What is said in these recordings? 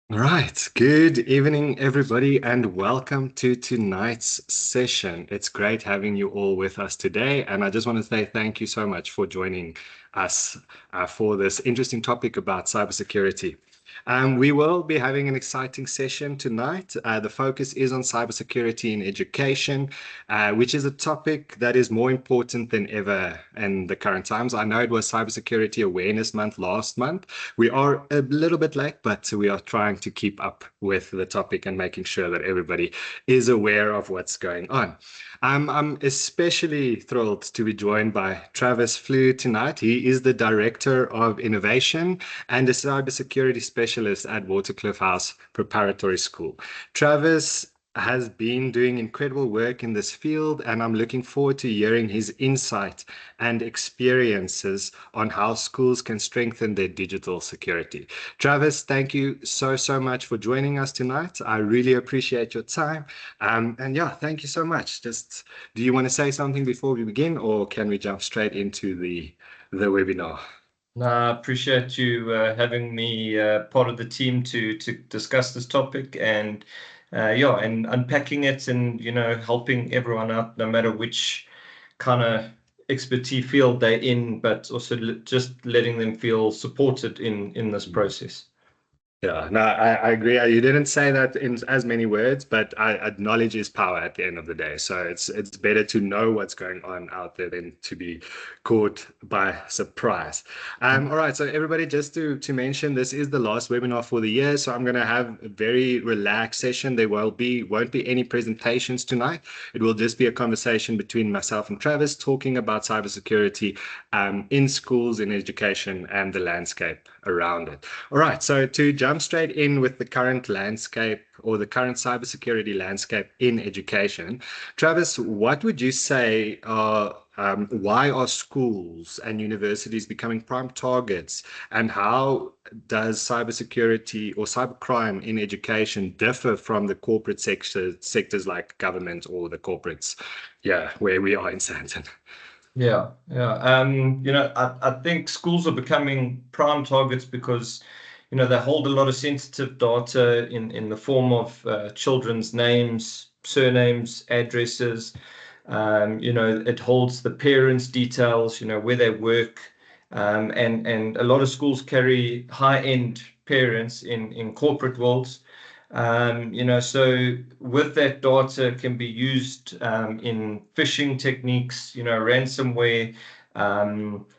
All right. Good evening, everybody, and welcome to tonight's session. It's great having you all with us today. And I just want to say thank you so much for joining us for this interesting topic about cybersecurity. We will be having an exciting session tonight. The focus is on cybersecurity in education, which is a topic that is more important than ever in the current times. I know it was Cybersecurity Awareness Month last month. We are a little bit late, but we are trying to keep up with the topic and making sure that everybody is aware of what's going on. I'm especially thrilled to be joined by Travis Flude tonight. He is the Director of Innovation and a cybersecurity specialist at Waterkloof House Preparatory School. Travis has been doing incredible work in this field, and I'm looking forward to hearing his insight and experiences on how schools can strengthen their digital security. Travis, thank you so much for joining us tonight. I really appreciate your time. And yeah, thank you so much. Just, do you want to say something before we begin, or can we jump straight into the webinar? No, I appreciate you having me part of the team to discuss this topic and unpacking it and helping everyone out no matter which kind of expertise field they're in, but also just letting them feel supported in this process. Yeah, no, I agree. You didn't say that in as many words, but knowledge is power at the end of the day. So it's better to know what's going on out there than to be caught by surprise. All right, so everybody, just to mention, this is the last webinar for the year, so I'm going to have a very relaxed session. There won't be any presentations tonight. It will just be a conversation between myself and Travis talking about cybersecurity in schools, in education, and the landscape around it. All right, so to jump straight in with the current landscape or the current cybersecurity landscape in education, Travis, what would you say why are schools and universities becoming prime targets, and how does cybersecurity or cybercrime in education differ from the corporate sectors like government or the corporates, yeah, where we are in Sandton? Yeah. I think schools are becoming prime targets because, they hold a lot of sensitive data in the form of children's names, surnames, addresses. It holds the parents' details, where they work. And a lot of schools carry high-end parents in corporate worlds. So with that data can be used in phishing techniques, ransomware,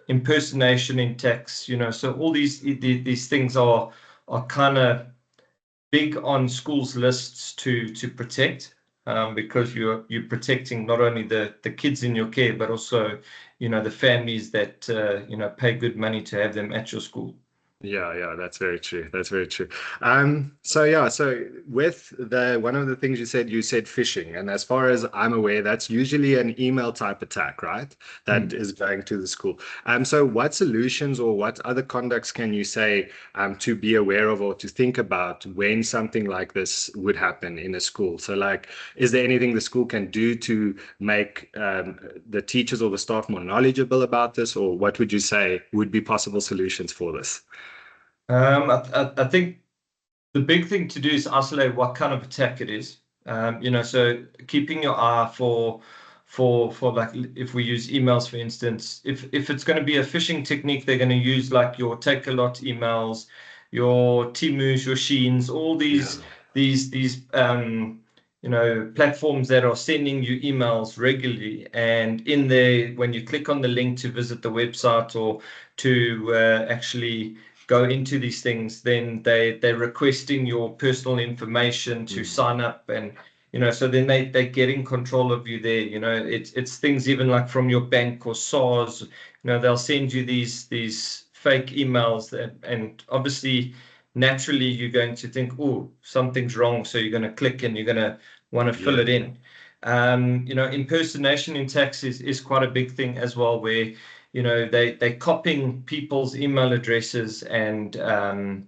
impersonation in text, so all these things are kind of big on schools' lists to protect, because you're protecting not only the kids in your care, but also, the families that pay good money to have them at your school. Yeah, that's very true. That's very true. So with the one of the things you said phishing, and as far as I'm aware, that's usually an email type attack, right? That is going to the school. So what solutions or what other conducts can you say to be aware of or to think about when something like this would happen in a school? So like, is there anything the school can do to make the teachers or the staff more knowledgeable about this, or what would you say would be possible solutions for this? I think the big thing to do is isolate what kind of attack it is. So keeping your eye for like, if we use emails, for instance, if it's going to be a phishing technique, they're going to use like your Take a Lot emails, your Timus, your Sheens, all these platforms that are sending you emails regularly. And in there, when you click on the link to visit the website or to actually go into these things, then they're requesting your personal information to sign up, and so then they get in control of you there. It's things even like from your bank or SARS. They'll send you these fake emails and obviously naturally you're going to think, oh, something's wrong, so you're going to click and you're going to want to fill it in. Impersonation in text is quite a big thing as well, where they're copying people's email addresses and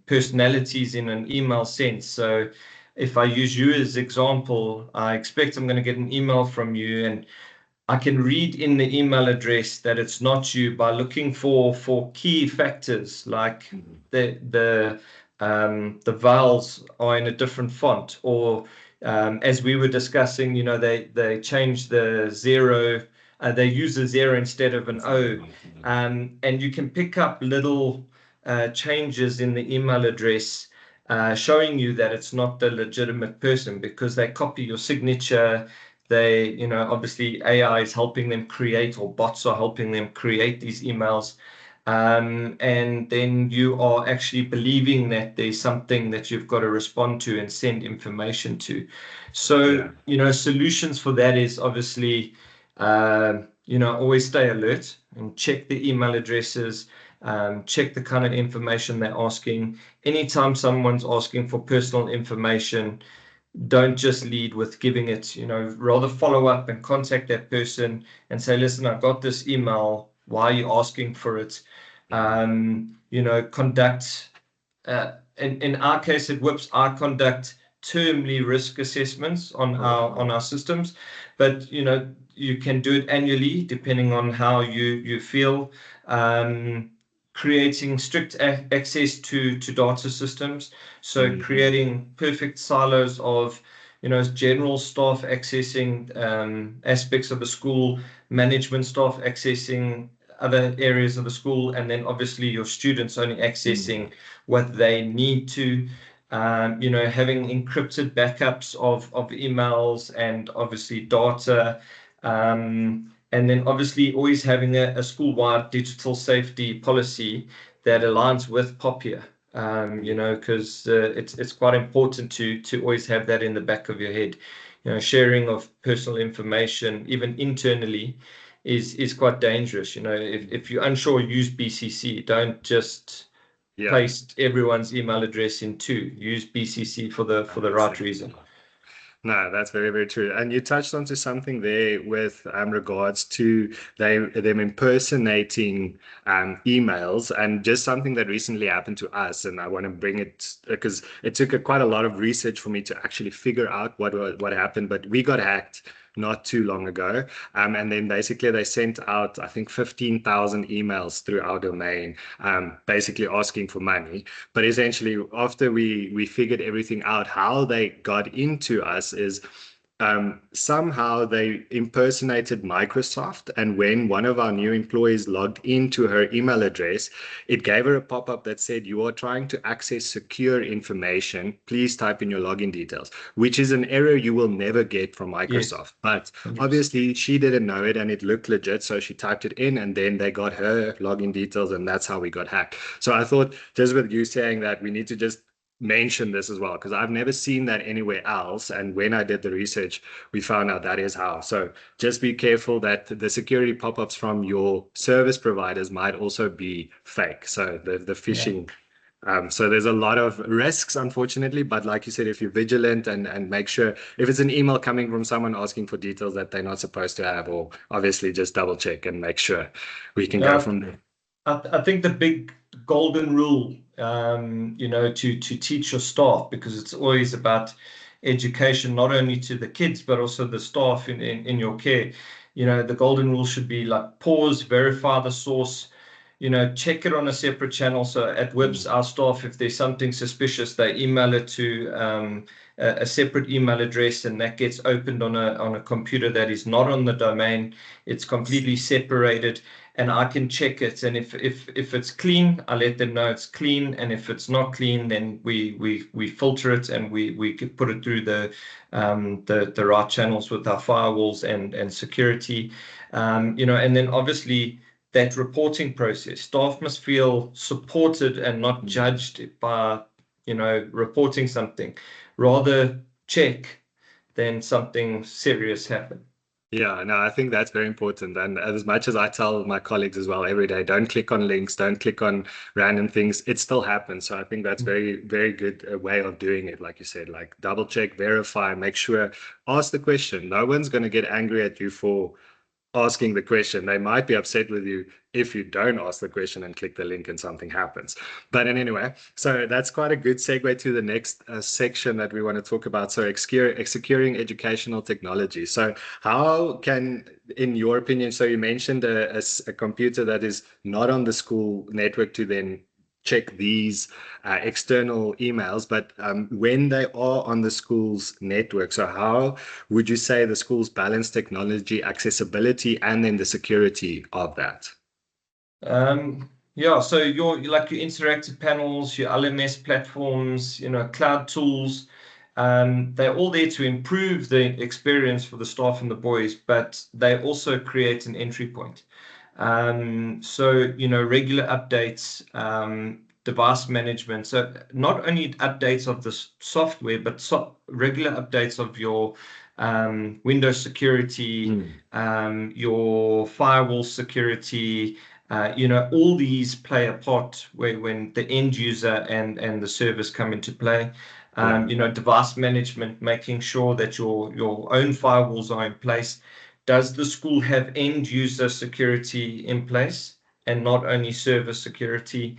personalities in an email sense. So if I use you as example, I expect I'm going to get an email from you, and I can read in the email address that it's not you by looking for key factors like the the vowels are in a different font, or as we were discussing, they change the zero, they use a zero instead of an O, and you can pick up little changes in the email address. Showing you that it's not the legitimate person because they copy your signature. Obviously AI is helping them create, or bots are helping them create these emails. And then you are actually believing that there's something that you've got to respond to and send information to. So, Yeah. solutions for that is obviously, always stay alert and check the email addresses, check the kind of information they're asking. Anytime someone's asking for personal information, don't just lead with giving it, rather follow up and contact that person and say, listen, I got this email. Why are you asking for it? Conduct, in our case at WHPS, I conduct termly risk assessments on Oh, our wow. systems, but you can do it annually depending on how you feel. Creating strict access to data systems, so Mhm. creating perfect silos of general staff accessing aspects of the school, management staff accessing other areas of the school, and then obviously your students only accessing what they need to. Having encrypted backups of emails and obviously data. And then obviously always having a school-wide digital safety policy that aligns with POPIA. Because it's quite important to always have that in the back of your head. Sharing of personal information, even internally, is quite dangerous. If you're unsure, use BCC. Don't just Yeah. paste everyone's email address into. Use BCC for the right 100%. reason. No, that's very, very true. And you touched onto something there with regards to them impersonating emails, and just something that recently happened to us. And I want to bring it because it took quite a lot of research for me to actually figure out what happened. But we got hacked not too long ago, and then basically they sent out, I think, 15,000 emails through our domain, basically asking for money. But essentially, after we figured everything out, how they got into us is somehow they impersonated Microsoft. And when one of our new employees logged into her email address, it gave her a pop-up that said, "You are trying to access secure information. Please type in your login details," which is an error you will never get from Yes, Microsoft. But 100%. obviously, she didn't know it and it looked legit. So she typed it in, and then they got her login details, and that's how we got hacked. So I thought, just with you saying that, we need to just mention this as well, because I've never seen that anywhere else. And when I did the research, we found out that is how. So just be careful that the security pop-ups from your service providers might also be fake. So the Yeah. phishing. So there's a lot of risks, unfortunately. But like you said, if you're vigilant and make sure if it's an email coming from someone asking for details that they're not supposed to have, or obviously just double check and make sure we can go Yeah, from there. I think the big golden rule, to teach your staff, because it's always about education, not only to the kids, but also the staff in your care. The golden rule should be like pause, verify the source, check it on a separate channel. So at WIPS, our staff, if there's something suspicious, they email it to a separate email address, and that gets opened on a computer that is not on the domain. It's completely separated, and I can check it. And if it's clean, I let them know it's clean. And if it's not clean, then we filter it, and we could put it through the right channels with our firewalls and security. And then obviously that reporting process. Staff must feel supported and not judged by, reporting something. Rather check than something serious happen. Yeah, no, I think that's very important. And as much as I tell my colleagues as well every day, don't click on links, don't click on random things, it still happens. So I think that's very, very good way of doing it. Like you said, like double check, verify, make sure, ask the question. No one's going to get angry at you for asking the question. They might be upset with you if you don't ask the question and click the link and something happens. But anyway, so that's quite a good segue to the next section that we want to talk about. So securing educational technology. So how can, in your opinion, so you mentioned a computer that is not on the school network to then check these external emails, but when they are on the school's network, so how would you say the schools balance technology accessibility and then the security of that? Yeah, so like your interactive panels, your LMS platforms, cloud tools, they're all there to improve the experience for the staff and the boys, but they also create an entry point. So, regular updates, device management. So not only updates of the software, but regular updates of your Windows security, your firewall security. All these play a part when the end user and the service come into play. Yeah. Device management, making sure that your own firewalls are in place. Does the school have end user security in place and not only server security?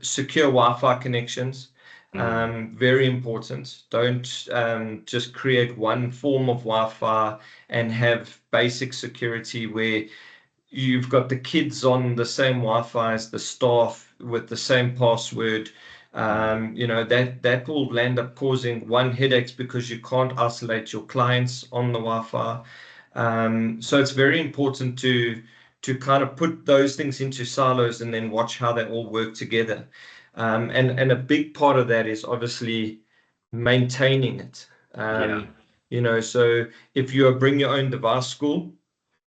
Secure Wi-Fi connections, very important. Don't just create one form of Wi-Fi and have basic security where you've got the kids on the same Wi-Fi as the staff with the same password. That will end up causing one headaches because you can't isolate your clients on the Wi-Fi. So it's very important to kind of put those things into silos and then watch how they all work together. And a big part of that is obviously maintaining it. Yeah. So if you bring your own device school,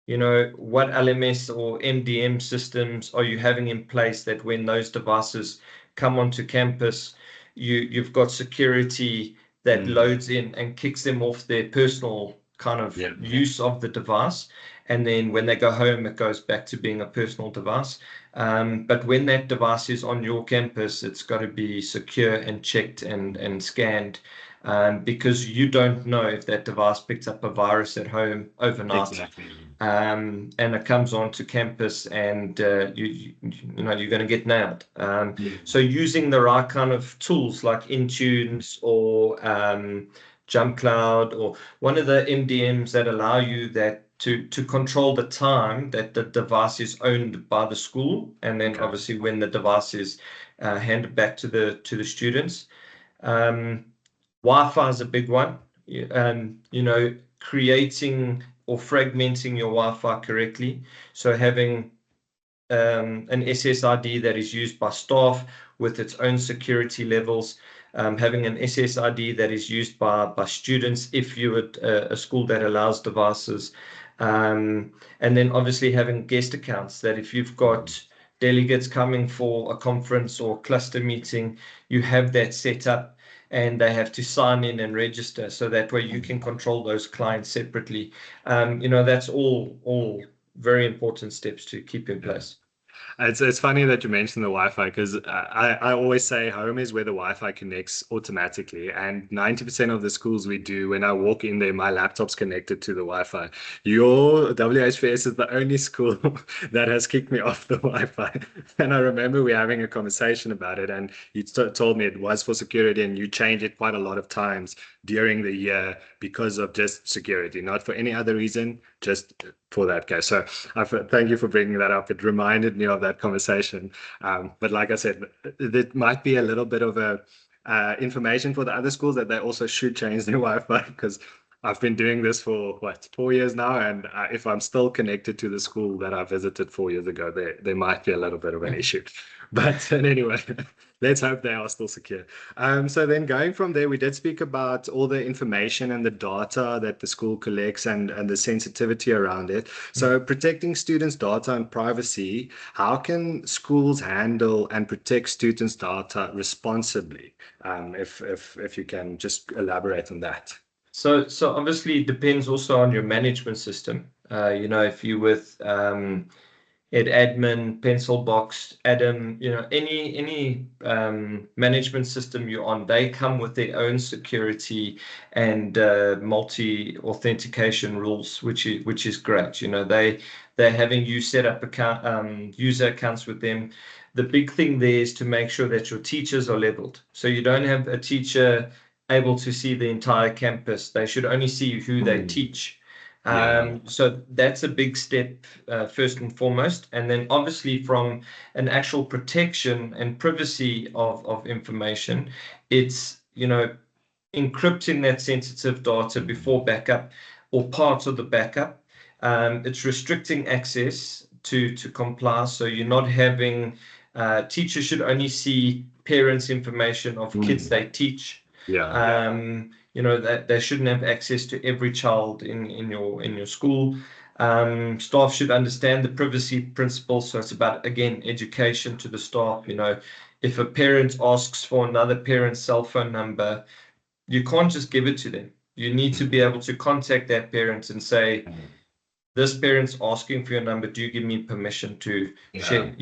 what LMS or MDM systems are you having in place that when those devices come onto campus, you've got security that loads in and kicks them off their personal kind of Yeah. use of the device. And then when they go home, it goes back to being a personal device. But when that device is on your campus, it's got to be secure and checked and scanned. Because you don't know if that device picked up a virus at home overnight, Exactly. and it comes onto campus, and you're going to get nailed. So using the right kind of tools like Intunes or JumpCloud or one of the MDMs that allow you to control the time that the device is owned by the school, and then obviously when the device is handed back to the students. Wi-Fi is a big one. Creating or fragmenting your Wi-Fi correctly. So having an SSID that is used by staff with its own security levels, having an SSID that is used by students if you're at a school that allows devices, and then obviously having guest accounts that if you've got delegates coming for a conference or cluster meeting, you have that set up and they have to sign in and register so that way you can control those clients separately. That's all very important steps to keep in place. It's funny that you mentioned the Wi-Fi because I always say home is where the Wi-Fi connects automatically, and 90% of the schools we do, when I walk in there, my laptop's connected to the Wi-Fi. Your WHPS is the only school that has kicked me off the Wi-Fi, and I remember we having a conversation about it, and you told me it was for security, and you changed it quite a lot of times during the year because of just security, not for any other reason, just for that case. So thank you for bringing that up. It reminded me of that conversation. But like I said, it might be a little bit of a information for the other schools that they also should change their Wi-Fi because I've been doing this for 4 years now, and if I'm still connected to the school that I visited 4 years ago, there might be a little bit of an issue. But anyway, let's hope they are still secure. So then going from there, we did speak about all the information and the data that the school collects and the sensitivity around it. So protecting students' data and privacy, how can schools handle and protect students' data responsibly? If you can just elaborate on that. So obviously it depends also on your management system. If you with Ed Admin, Pencilbox, Adam, any management system you're on, they come with their own security and multi-authentication rules, which is great. They're having you set up user accounts with them. The big thing there is to make sure that your teachers are leveled. So you don't have a teacher able to see the entire campus. They should only see who they teach. Yeah. So that's a big step, first and foremost. And then obviously from an actual protection and privacy of information, it's, encrypting that sensitive data before backup or part of the backup. It's restricting access to comply. So you're not having, teachers should only see parents' information of kids Mm. they teach. Yeah. That they shouldn't have access to every child in your school. Staff should understand the privacy principles. So it's about, again, education to the staff. If a parent asks for another parent's cell phone number, you can't just give it to them. You need to Mm. be able to contact that parent and say, Mm. this parent's asking for your number. Do you give me permission to Yeah. share?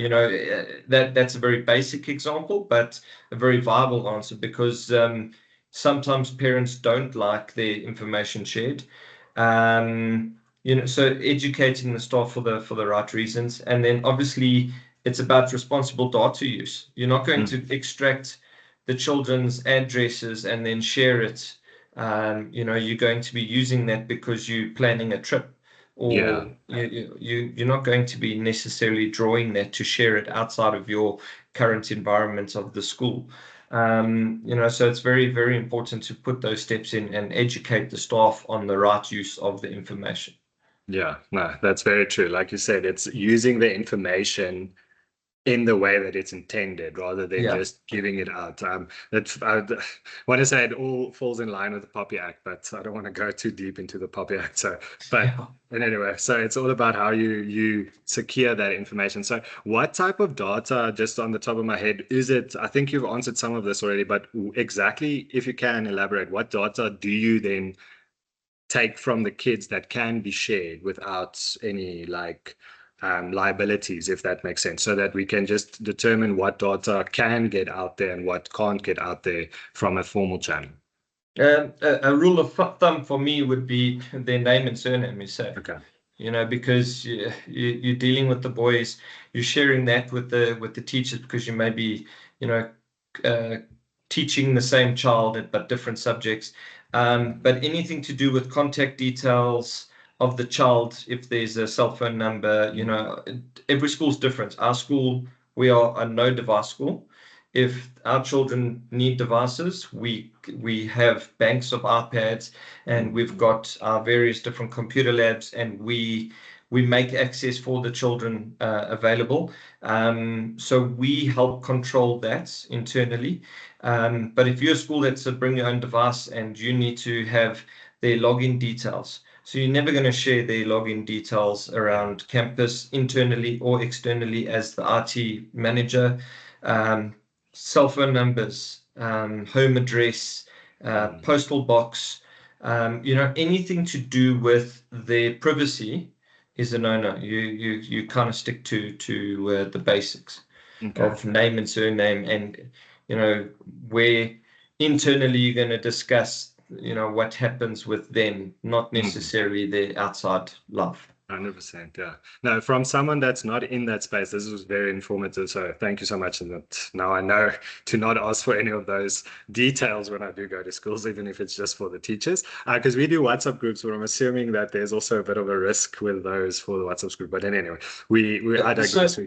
That's a very basic example, but a very viable answer, because sometimes parents don't like their information shared. So educating the staff for the right reasons, and then obviously it's about responsible data use. You're not going Mm. to extract the children's addresses and then share it. You're going to be using that because you're planning a trip, Yeah. or you're not going to be necessarily drawing that to share it outside of your current environment of the school. So it's very, very important to put those steps in and educate the staff on the right use of the information. Yeah. No, that's very true. Like you said, it's using the information in the way that it's intended rather than Yeah. just giving it out. I want to say it all falls in line with the Poppy Act, but I don't want to go too deep into the Poppy Act. So, Yeah. but anyway, so it's all about how you secure that information. So, what type of data, just on the top of my head, is it? I think you've answered some of this already, but exactly, if you can elaborate, what data do you then take from the kids that can be shared without any like liabilities, if that makes sense, so that we can just determine what data can get out there and what can't get out there from a formal channel. A rule of thumb for me would be their name and surname is safe. Okay. Because you're dealing with the boys, you're sharing that with the teachers, because you may be, you know, uh, teaching the same child but different subjects. But anything to do with contact details of the child, if there's a cell phone number, every school's different. Our school, we are a no device school. If our children need devices, we have banks of iPads, and we've got our various different computer labs, and we make access for the children available. So we help control that internally. But if you're a school that's a bring your own device and you need to have their login details, so you're never going to share their login details around campus internally or externally as the IT manager. Um, Cell phone numbers, home address, postal box, anything to do with their privacy is a no-no. You kind of stick to the basics Okay. of name and surname, and where internally you're going to discuss what happens with them, not Mhm. necessarily their outside life. 100%, yeah. No, from someone that's not in that space, this was very informative. So thank you so much. And that now I know to not ask for any of those details when I do go to schools, even if it's just for the teachers. Because we do WhatsApp groups, but I'm assuming that there's also a bit of a risk with those for the WhatsApp group. But then anyway, I So digress.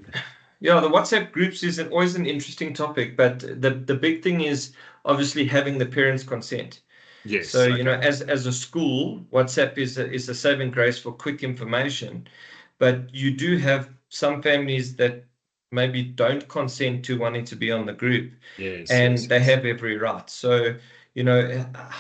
yeah, the WhatsApp groups is always an interesting topic, but the big thing is obviously having the parents' consent. So, Yes, okay. as a school, WhatsApp is a saving grace for quick information, but you do have some families that maybe don't consent to wanting to be on the group, Yes, and yes, they yes. have every right. So,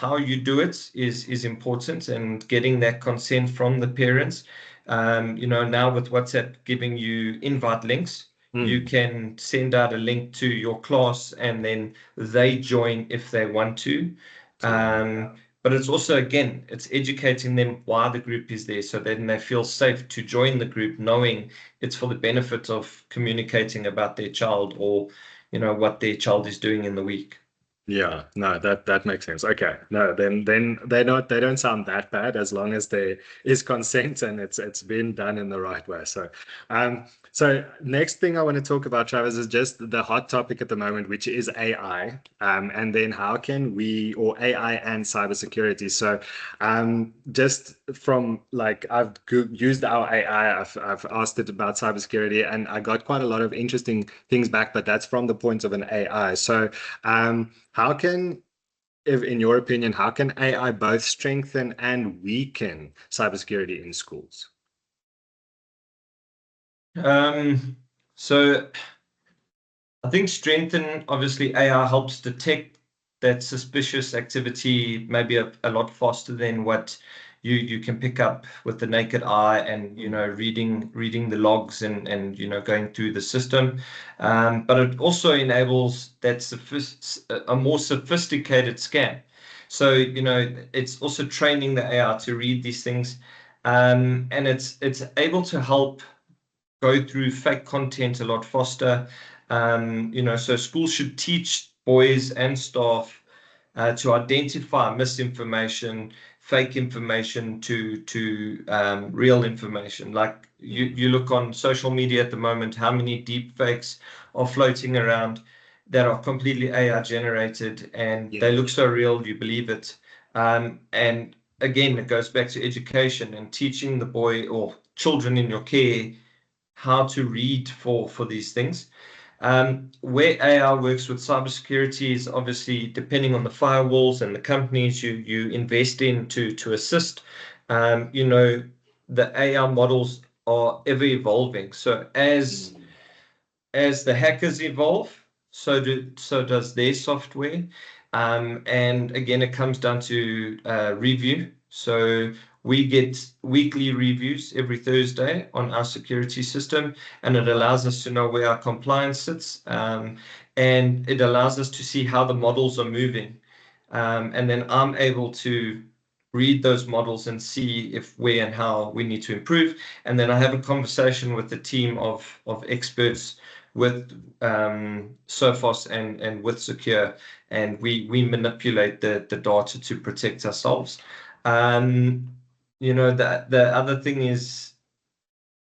how you do it is important, and getting that consent from the parents. Now with WhatsApp giving you invite links, you Mm. can send out a link to your class, and then they join if they want to. True. But it's also, again, it's educating them why the group is there, so then they feel safe to join the group, knowing it's for the benefit of communicating about their child, or what their child is doing in the week. Yeah, no, that makes sense. Okay. No, then they don't sound that bad as long as there is consent and it's been done in the right way. So next thing I want to talk about, Travis, is just the hot topic at the moment, which is AI. And then how can we, or AI and cybersecurity. So just from like used our AI, I've asked it about cybersecurity and I got quite a lot of interesting things back, but that's from the point of an AI. So how can, if in your opinion, how can AI both strengthen and weaken cybersecurity in schools? So I think strengthen, obviously AI helps detect that suspicious activity maybe a lot faster than what you can pick up with the naked eye and reading the logs and going through the system. But it also enables a more sophisticated scan. So it's also training the AI to read these things, and it's able to help go through fake content a lot faster. So schools should teach boys and staff to identify misinformation, fake information to real information. Like you look on social media at the moment, how many deep fakes are floating around that are completely AI generated and Yeah. they look so real, you believe it. And again, it goes back to education and teaching the boy or children in your care how to read for these things. Where AI works with cybersecurity is obviously depending on the firewalls and the companies you invest in to assist. The AI models are ever evolving. So as the hackers evolve, so does their software. And again, it comes down to review. So we get weekly reviews every Thursday on our security system, and it allows us to know where our compliance sits, and it allows us to see how the models are moving. And then I'm able to read those models and see if where and how we need to improve. And then I have a conversation with the team of experts with Sophos and with Secure, and we manipulate the data to protect ourselves. The other thing is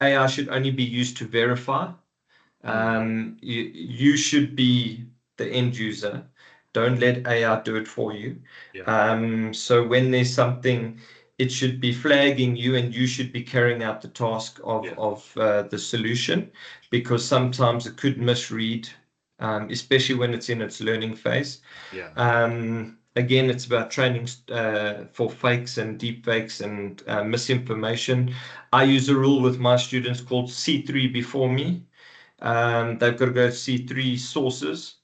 AI should only be used to verify. You should be the end user. Don't let AI do it for you. Yeah. So when there's something, it should be flagging you, and you should be carrying out the task Yeah. of the solution, because sometimes it could misread, especially when it's in its learning phase. Yeah. Again, it's about training for fakes and deep fakes and misinformation. I use a rule with my students called C3 before me. They've got to go see three sources,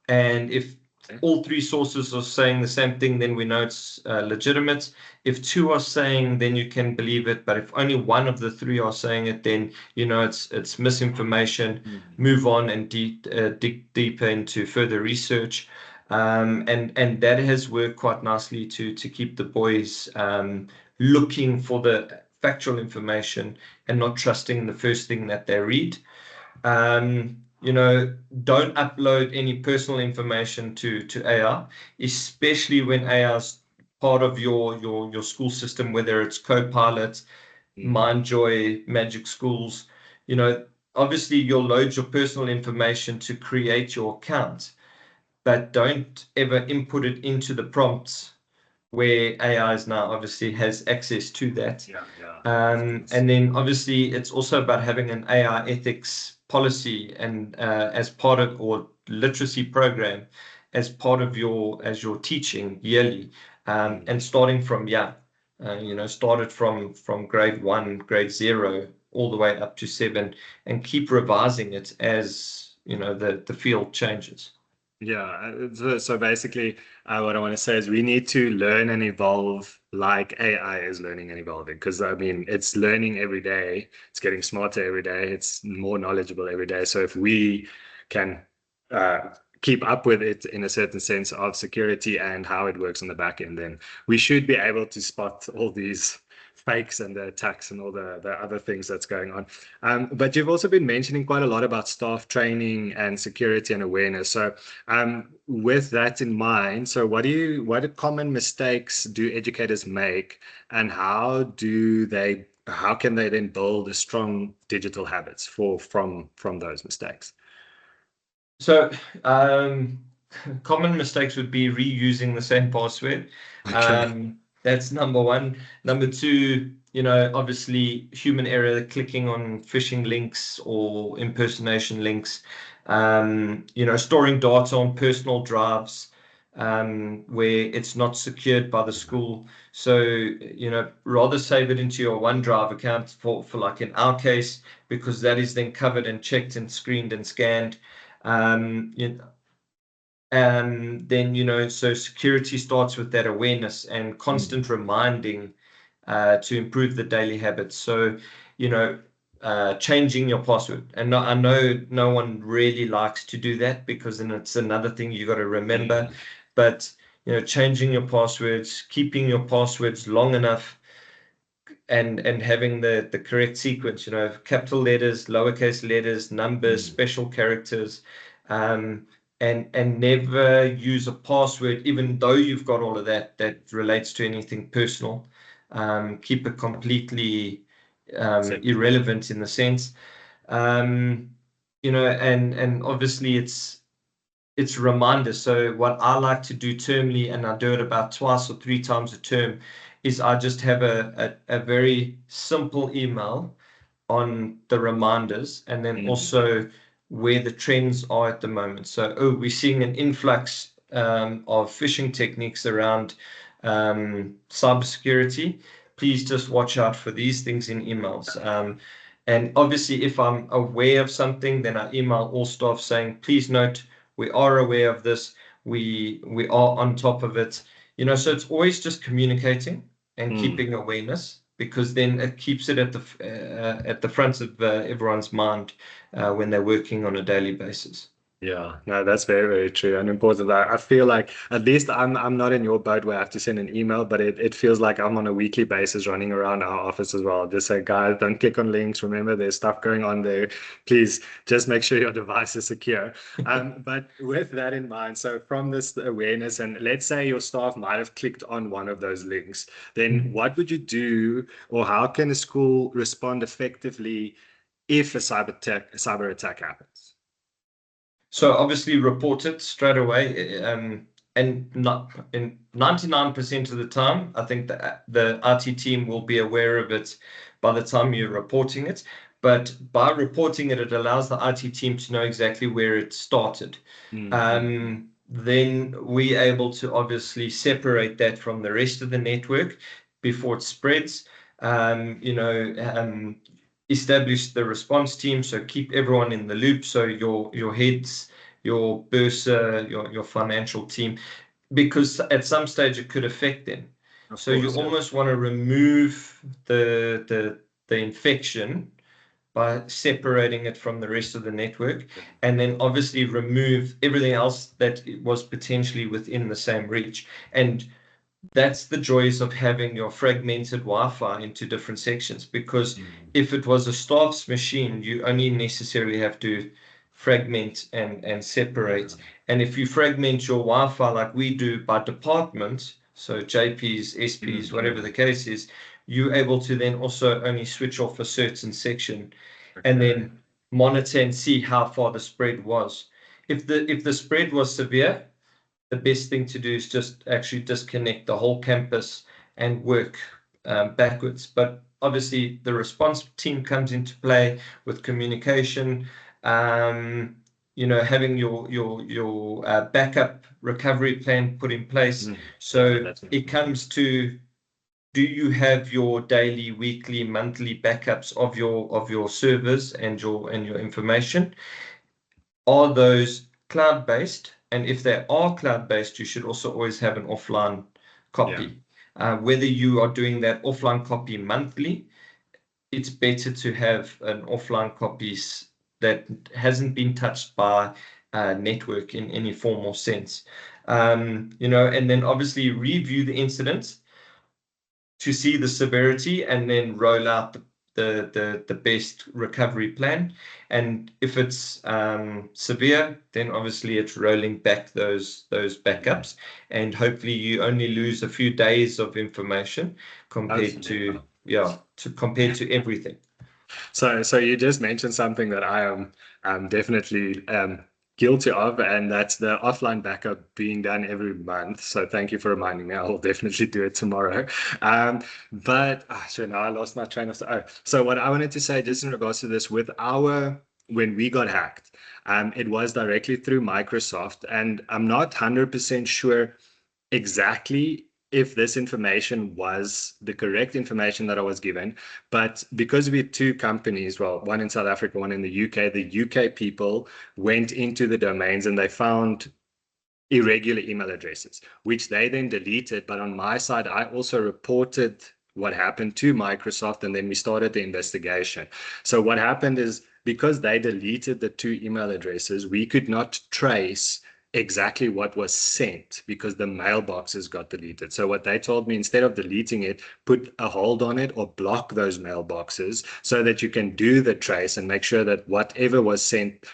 and if Okay. all three sources are saying the same thing, then we know it's legitimate. If two are saying, then you can believe it. But if only one of the three are saying it, then it's misinformation. Move on and dig deeper into further research. And that has worked quite nicely to keep the boys looking for the factual information and not trusting the first thing that they read. Don't upload any personal information to AI, especially when AI is part of your school system, whether it's Copilot, Mindjoy, Magic Schools. Obviously you'll load your personal information to create your account, but don't ever input it into the prompts where AI is now obviously has access to that. Yeah. Yeah. Of course. And then obviously it's also about having an AI ethics policy and as part of or literacy program as part of your teaching yearly, and starting from started from grade 1, grade 0 all the way up to 7, and keep revising it as the field changes. Yeah, so basically, what I want to say is we need to learn and evolve like AI is learning and evolving. Because I mean, it's learning every day, it's getting smarter every day, it's more knowledgeable every day. So if we can keep up with it in a certain sense of security and how it works on the back end, then we should be able to spot all these fakes and the attacks and all the other things that's going on. But you've also been mentioning quite a lot about staff training and security and awareness. So with that in mind, so what common mistakes do educators make, and how can they then build a strong digital habits from those mistakes? So, common mistakes would be reusing the same password. Okay. That's number one. Number two, obviously human error, clicking on phishing links or impersonation links. Storing data on personal drives, where it's not secured by the school. So, rather save it into your OneDrive account for like in our case, because that is then covered and checked and screened and scanned. Um, and then, so security starts with that awareness and Mm, constant reminding to improve the daily habits. So, changing your password. And I know no one really likes to do that, because then it's another thing you got to remember. mm, But, changing your passwords, keeping your passwords long enough, and having the correct sequence, capital letters, lowercase letters, numbers, mm. special characters, um, and never use a password, even though you've got all of that relates to anything personal. Keep it completely Separate. irrelevant in the sense. And obviously it's reminders. So what I like to do termly, and I do it about twice or three times a term, is I just have a very simple email on the reminders, and then Mm, also where the trends are at the moment. So, we're seeing an influx of phishing techniques around cybersecurity. Please just watch out for these things in emails. And obviously, if I'm aware of something, then I email all staff saying, please note, we are aware of this. We are on top of it. So it's always just communicating and mm. keeping awareness, because then it keeps it at the front of everyone's mind when they're working on a daily basis. Yeah, no, that's very, very true and important. I feel like at least I'm not in your boat where I have to send an email, but it feels like I'm on a weekly basis running around our office as well. Just say, guys, don't click on links. Remember, there's stuff going on there. Please just make sure your device is secure. But with that in mind, so from this awareness, and let's say your staff might have clicked on one of those links, then what would you do, or how can a school respond effectively if a cyber attack happens? So obviously report it straight away. And not in 99% of the time, I think the IT team will be aware of it by the time you're reporting it. But by reporting it, it allows the IT team to know exactly where it started. Then we're able to obviously separate that from the rest of the network before it spreads. Establish the response team, so keep everyone in the loop. So your heads, your bursar, your financial team, because at some stage it could affect them. Of So you course, yeah. almost want to remove the infection by separating it from the rest of the network, and then obviously remove everything else that was potentially within the same reach. And that's the joys of having your fragmented Wi-Fi into different sections, because Mm, if it was a staff's machine, you only necessarily have to fragment and separate. yeah. And if you fragment your Wi-Fi like we do by department, so JPs, SPs, whatever the Mm. case is, you're able to then also only switch off a certain section, and Okay. then monitor and see how far the spread was. If the spread was severe, the best thing to do is just actually disconnect the whole campus and work backwards. But obviously, the response team comes into play with communication. Having your backup recovery plan put in place. Yeah, So that's it important. comes to, do you have your daily, weekly, monthly backups of your servers and your information? Are those cloud-based? And if they are cloud-based, you should also always have an offline Yeah. copy. Whether you are doing that offline copy monthly, it's better to have an offline copy that hasn't been touched by network in any form or sense. And then obviously review the incidents. to see the severity and then roll out the best recovery plan. And if it's severe, then obviously it's rolling back those backups, and hopefully you only lose a few days of information compared Hopefully. compared to everything. So you just mentioned something that I am definitely guilty of, and that's the offline backup being done every month. So thank you for reminding me. I will definitely do it tomorrow. But so now I lost my train of thought. Oh, so what I wanted to say, just in regards to this, when we got hacked, it was directly through Microsoft, and I'm not 100% sure exactly if this information was the correct information that I was given. But because we had two companies, well, one in South Africa, one in the UK people went into the domains and they found irregular email addresses, which they then deleted. But on my side, I also reported what happened to Microsoft, and then we started the investigation. So what happened is, because they deleted the two email addresses, we could not trace exactly what was sent because the mailboxes got deleted. So what they told me, instead of deleting it, put a hold on it or block those mailboxes so that you can do the trace and make sure that whatever was sent,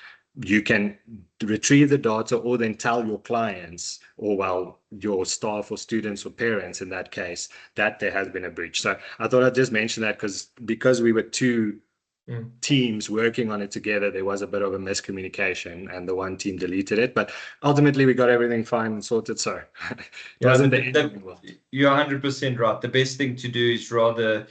you can retrieve the data, or then tell your clients, or well, your staff or students or parents in that case, that there has been a breach. So I thought I'd just mention that because we were two teams working on it together, there was a bit of a miscommunication and the one team deleted it, but ultimately we got everything fine and sorted. So it wasn't the end of the world. You're 100% right. The best thing to do is rather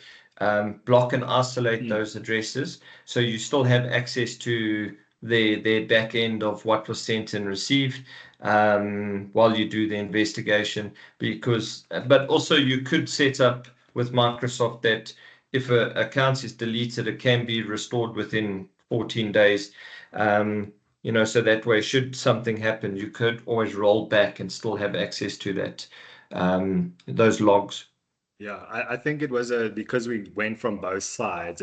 block and isolate those addresses, so you still have access to their back end of what was sent and received while you do the investigation. But also you could set up with Microsoft that if an account is deleted, it can be restored within 14 days. So that way, should something happen, you could always roll back and still have access to those logs. Yeah, I think it was because we went from both sides.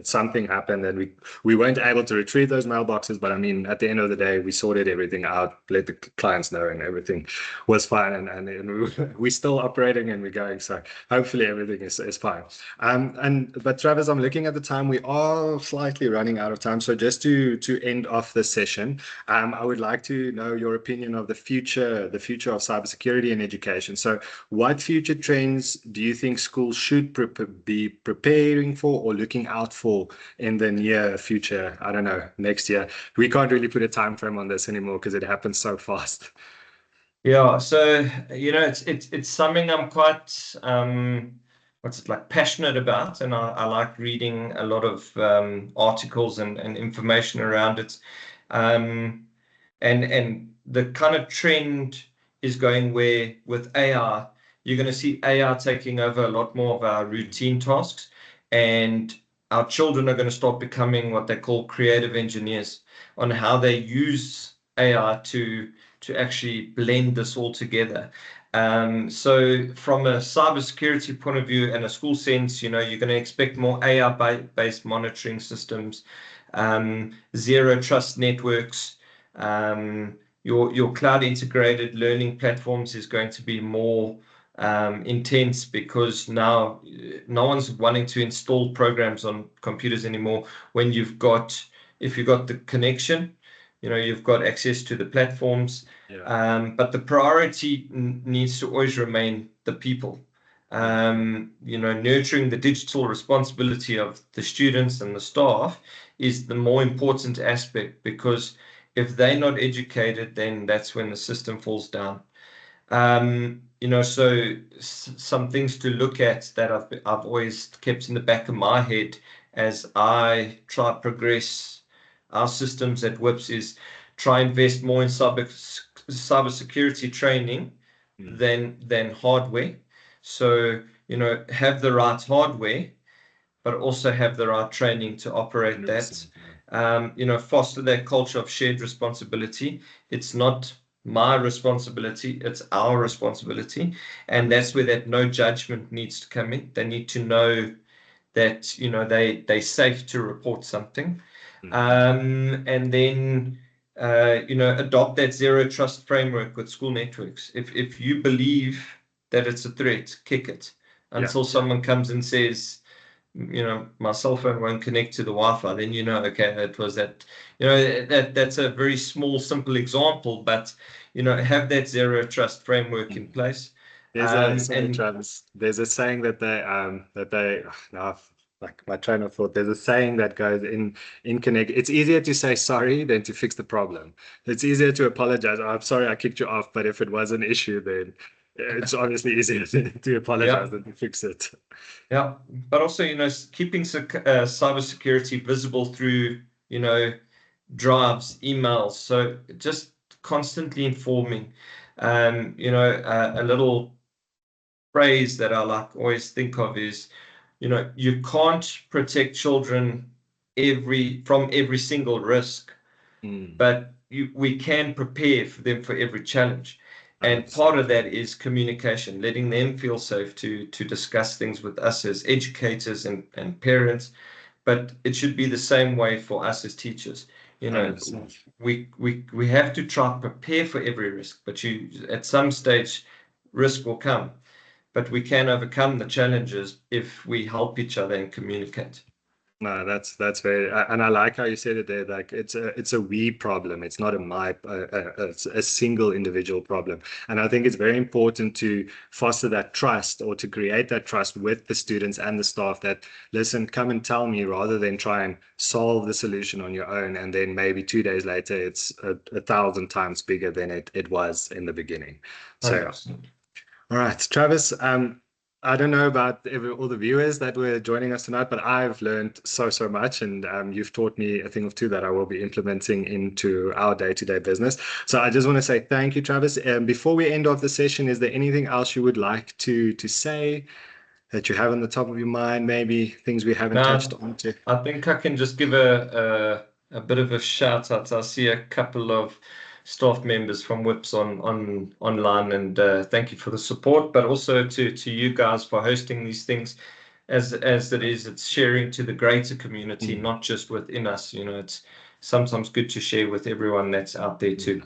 Something happened and we weren't able to retrieve those mailboxes. But I mean, at the end of the day, we sorted everything out, let the clients know, and everything was fine. And we're still operating and we're going. So hopefully everything is fine. But Travis, I'm looking at the time. We are slightly running out of time. So just to end off the session, I would like to know your opinion of the future of cybersecurity in education. So what future trends do you think schools should be preparing for or looking out for in the near future? I don't know, next year. We can't really put a time frame on this anymore because it happens so fast. Yeah, so it's something I'm quite passionate about, and I like reading a lot of articles and information around it. And the kind of trend is going where with AI, you're going to see AI taking over a lot more of our routine tasks, and our children are going to start becoming what they call creative engineers on how they use AI to actually blend this all together. So from a cybersecurity point of view and a school sense, you're going to expect more AI-based monitoring systems, zero trust networks. Your cloud integrated learning platforms is going to be more intense, because now no one's wanting to install programs on computers anymore. If you've got the connection, you've got access to the platforms. Yeah. But the priority needs to always remain the people. Nurturing the digital responsibility of the students and the staff is the more important aspect, because if they're not educated, then that's when the system falls down. So some things to look at that I've always kept in the back of my head as I try to progress our systems at WHPS is try invest more in cybersecurity training than hardware. So, have the right hardware, but also have the right training to operate that. Foster that culture of shared responsibility. It's not my responsibility, it's our responsibility. And that's where that no judgment needs to come in. They need to know that, they're safe to report something. And then, adopt that zero trust framework with school networks. If you believe that it's a threat, kick it. until someone comes and says, my cell phone won't connect to the Wi-Fi. Then okay, that was that. That's a very small, simple example, but have that zero trust framework in place. Sorry, Travis. There's a saying that they now like my train of thought. There's a saying that goes in connect. It's easier to say sorry than to fix the problem. It's easier to apologize. Oh, I'm sorry I kicked you off, but if it was an issue, then it's obviously easier to apologize than to fix it. Yeah, but also keeping cybersecurity visible through drives, emails. So just constantly informing. A little phrase that I always think of is, you can't protect children from every single risk, but we can prepare for them for every challenge. And part of that is communication, letting them feel safe to discuss things with us as educators and parents. But it should be the same way for us as teachers. We have to try and prepare for every risk, but at some stage risk will come. But we can overcome the challenges if we help each other and communicate. No, that's very, and I like how you said it there. Like it's a we problem. It's not a single individual problem. And I think it's very important to foster that trust, or to create that trust with the students and the staff. That listen, come and tell me, rather than try and solve the solution on your own, and then maybe 2 days later it's 1,000 times bigger than it was in the beginning. So. 100%. All right, Travis. I don't know about all the viewers that were joining us tonight, but I've learned so much, and you've taught me a thing or two that I will be implementing into our day-to-day business. So I just want to say thank you, Travis. Before we end off the session, is there anything else you would like to say that you have on the top of your mind? Maybe things we haven't touched on to. I think I can just give a bit of a shout out. I see a couple of staff members from WHPS online, and thank you for the support, but also to you guys for hosting these things. As it's sharing to the greater community, not just within us. It's sometimes good to share with everyone that's out there too.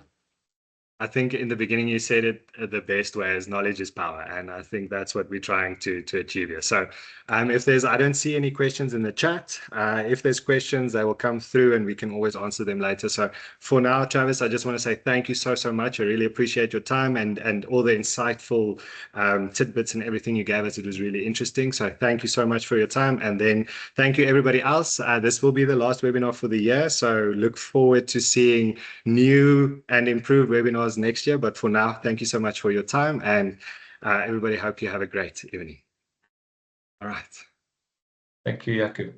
I think in the beginning you said it the best way is knowledge is power, and I think that's what we're trying to achieve here. So I don't see any questions in the chat. If there's questions, they will come through and we can always answer them later. So for now, Travis, I just want to say thank you so much. I really appreciate your time and all the insightful tidbits and everything you gave us. It was really interesting. So thank you so much for your time, and then thank you everybody else. This will be the last webinar for the year, so look forward to seeing new and improved webinars next year. But for now, thank you so much for your time, and everybody, hope you have a great evening. All right. Thank you, Jaco.